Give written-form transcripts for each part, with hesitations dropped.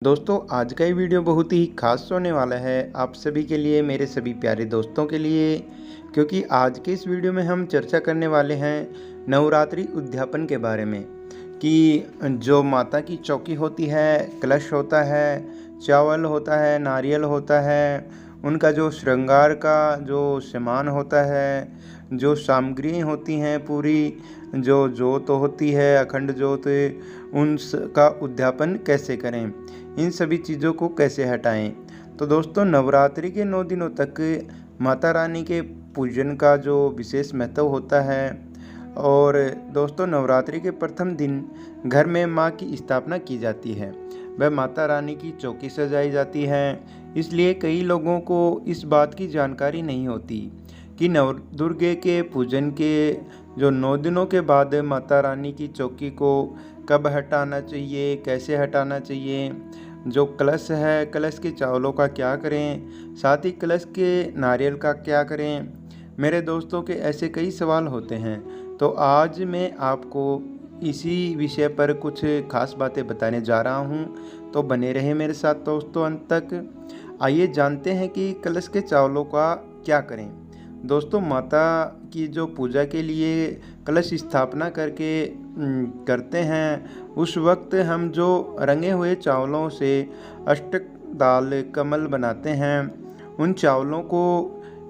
दोस्तों आज का ये वीडियो बहुत ही खास होने वाला है आप सभी के लिए, मेरे सभी प्यारे दोस्तों के लिए। क्योंकि आज के इस वीडियो में हम चर्चा करने वाले हैं नवरात्रि उद्यापन के बारे में कि जो माता की चौकी होती है, कलश होता है, चावल होता है, नारियल होता है, उनका जो श्रृंगार का जो सामान होता है, जो सामग्री होती हैं पूरी, जो जोत होती है, अखंड जोत, का उद्यापन कैसे करें, इन सभी चीज़ों को कैसे हटाएं। तो दोस्तों नवरात्रि के 9 दिनों तक माता रानी के पूजन का जो विशेष महत्व होता है। और दोस्तों नवरात्रि के प्रथम दिन घर में माँ की स्थापना की जाती है, वह माता रानी की चौकी सजाई जाती है। इसलिए कई लोगों को इस बात की जानकारी नहीं होती कि नवदुर्गे के पूजन के जो 9 दिनों के बाद माता रानी की चौकी को कब हटाना चाहिए, कैसे हटाना चाहिए, जो कलश है कलश के चावलों का क्या करें, साथ ही कलश के नारियल का क्या करें। मेरे दोस्तों के ऐसे कई सवाल होते हैं, तो आज मैं आपको इसी विषय पर कुछ खास बातें बताने जा रहा हूँ। तो बने रहे मेरे साथ दोस्तों अंत तक। आइए जानते हैं कि कलश के चावलों का क्या करें। दोस्तों माता की जो पूजा के लिए कलश स्थापना करते हैं, उस वक्त हम जो रंगे हुए चावलों से अष्टक दाल कमल बनाते हैं, उन चावलों को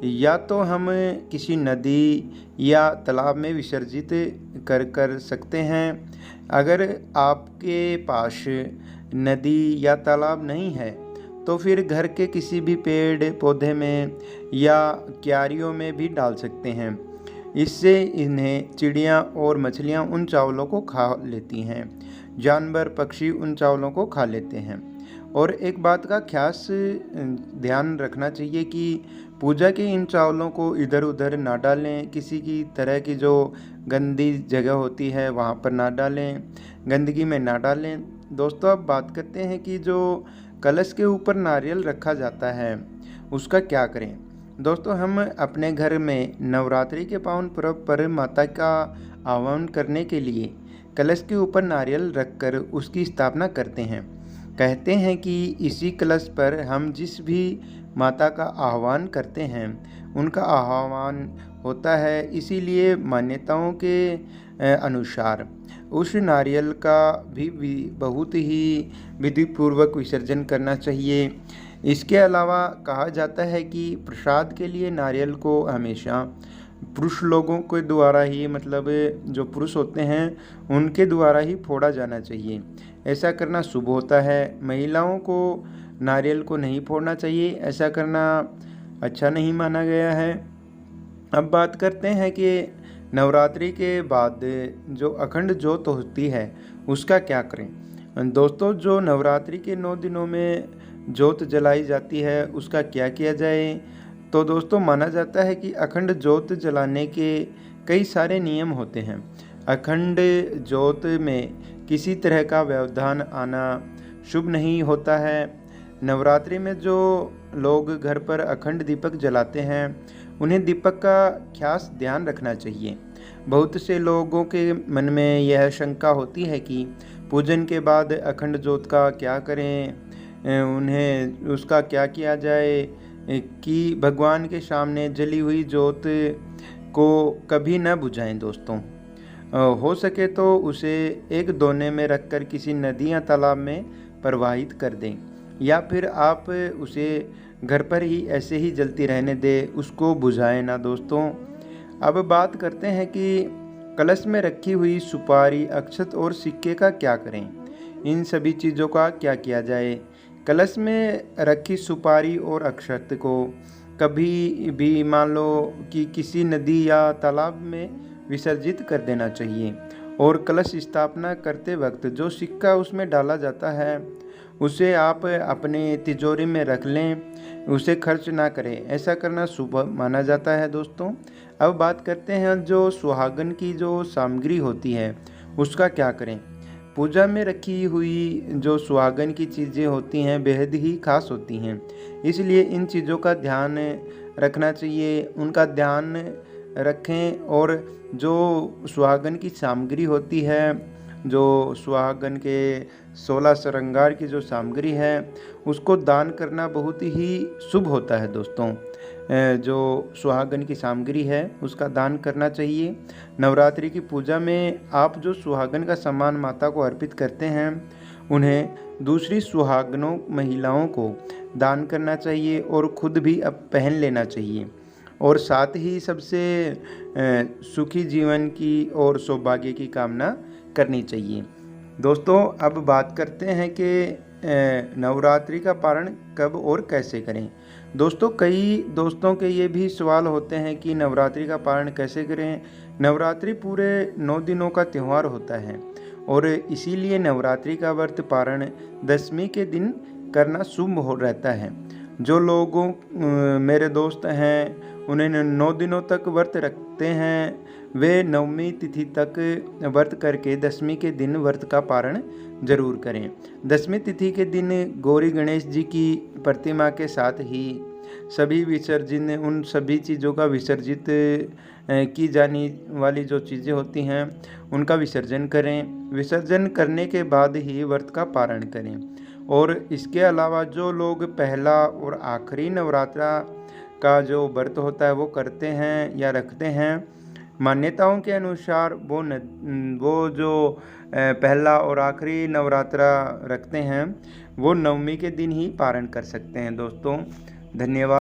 या तो हम किसी नदी या तालाब में विसर्जित कर सकते हैं। अगर आपके पास नदी या तालाब नहीं है तो फिर घर के किसी भी पेड़ पौधे में या क्यारियों में भी डाल सकते हैं। इससे इन्हें चिड़ियाँ और मछलियाँ उन चावलों को खा लेती हैं, जानवर पक्षी उन चावलों को खा लेते हैं। और एक बात का खास ध्यान रखना चाहिए कि पूजा के इन चावलों को इधर उधर ना डालें, किसी की तरह की जो गंदी जगह होती है वहाँ पर ना डालें, गंदगी में ना डालें। दोस्तों अब बात करते हैं कि जो कलश के ऊपर नारियल रखा जाता है उसका क्या करें। दोस्तों हम अपने घर में नवरात्रि के पावन पर्व पर माता का आह्वान करने के लिए कलश के ऊपर नारियल रखकर उसकी स्थापना करते हैं। कहते हैं कि इसी कलश पर हम जिस भी माता का आह्वान करते हैं उनका आह्वान होता है। इसीलिए मान्यताओं के अनुसार उस नारियल का भी बहुत ही विधिपूर्वक विसर्जन करना चाहिए। इसके अलावा कहा जाता है कि प्रसाद के लिए नारियल को हमेशा पुरुष लोगों के द्वारा ही, मतलब जो पुरुष होते हैं उनके द्वारा ही फोड़ा जाना चाहिए। ऐसा करना शुभ होता है। महिलाओं को नारियल को नहीं फोड़ना चाहिए, ऐसा करना अच्छा नहीं माना गया है। अब बात करते हैं कि नवरात्रि के बाद जो अखंड जोत होती है उसका क्या करें। दोस्तों जो नवरात्रि के 9 दिनों में जोत जलाई जाती है उसका क्या किया जाए। तो दोस्तों माना जाता है कि अखंड जोत जलाने के कई सारे नियम होते हैं। अखंड जोत में किसी तरह का व्यवधान आना शुभ नहीं होता है। नवरात्रि में जो लोग घर पर अखंड दीपक जलाते हैं उन्हें दीपक का खास ध्यान रखना चाहिए। बहुत से लोगों के मन में यह शंका होती है कि पूजन के बाद अखंड जोत का क्या करें, उन्हें उसका क्या किया जाए कि भगवान के सामने जली हुई जोत को कभी न बुझाएं। दोस्तों हो सके तो उसे एक दोने में रखकर किसी नदी या तालाब में प्रवाहित कर दें, या फिर आप उसे घर पर ही ऐसे ही जलती रहने दें, उसको बुझाएं ना। दोस्तों अब बात करते हैं कि कलश में रखी हुई सुपारी, अक्षत और सिक्के का क्या करें, इन सभी चीज़ों का क्या किया जाए। कलश में रखी सुपारी और अक्षत को कभी भी मान लो कि किसी नदी या तालाब में विसर्जित कर देना चाहिए। और कलश स्थापना करते वक्त जो सिक्का उसमें डाला जाता है उसे आप अपने तिजोरी में रख लें, उसे खर्च ना करें, ऐसा करना शुभ माना जाता है। दोस्तों अब बात करते हैं जो सुहागन की जो सामग्री होती है उसका क्या करें। पूजा में रखी हुई जो सुहागन की चीज़ें होती हैं बेहद ही खास होती हैं, इसलिए इन चीज़ों का ध्यान रखना चाहिए, उनका ध्यान रखें। और जो सुहागन की सामग्री होती है जो सुहागन के 16 श्रृंगार की जो सामग्री है उसको दान करना बहुत ही शुभ होता है दोस्तों। जो सुहागन की सामग्री है उसका दान करना चाहिए। नवरात्रि की पूजा में आप जो सुहागन का सामान माता को अर्पित करते हैं उन्हें दूसरी सुहागनों महिलाओं को दान करना चाहिए और खुद भी अब पहन लेना चाहिए, और साथ ही सबसे सुखी जीवन की और सौभाग्य की कामना करनी चाहिए। दोस्तों अब बात करते हैं कि नवरात्रि का पारण कब और कैसे करें। दोस्तों कई दोस्तों के ये भी सवाल होते हैं कि नवरात्रि का पारण कैसे करें। नवरात्रि पूरे 9 दिनों का त्यौहार होता है और इसीलिए नवरात्रि का व्रत पारण दशमी के दिन करना शुभ हो रहता है। जो लोगों मेरे दोस्त हैं उन्हें 9 दिनों तक व्रत रखते हैं वे नवमी तिथि तक व्रत करके दशमी के दिन व्रत का पारण जरूर करें। दशमी तिथि के दिन गौरी गणेश जी की प्रतिमा के साथ ही सभी विसर्जन उन सभी चीज़ों का विसर्जित की जाने वाली जो चीज़ें होती हैं उनका विसर्जन करें। विसर्जन करने के बाद ही व्रत का पारण करें। और इसके अलावा जो लोग पहला और आखिरी नवरात्रा का जो व्रत होता है वो करते हैं या रखते हैं, मान्यताओं के अनुसार वो जो पहला और आखिरी नवरात्रा रखते हैं वो नवमी के दिन ही पारण कर सकते हैं। दोस्तों धन्यवाद।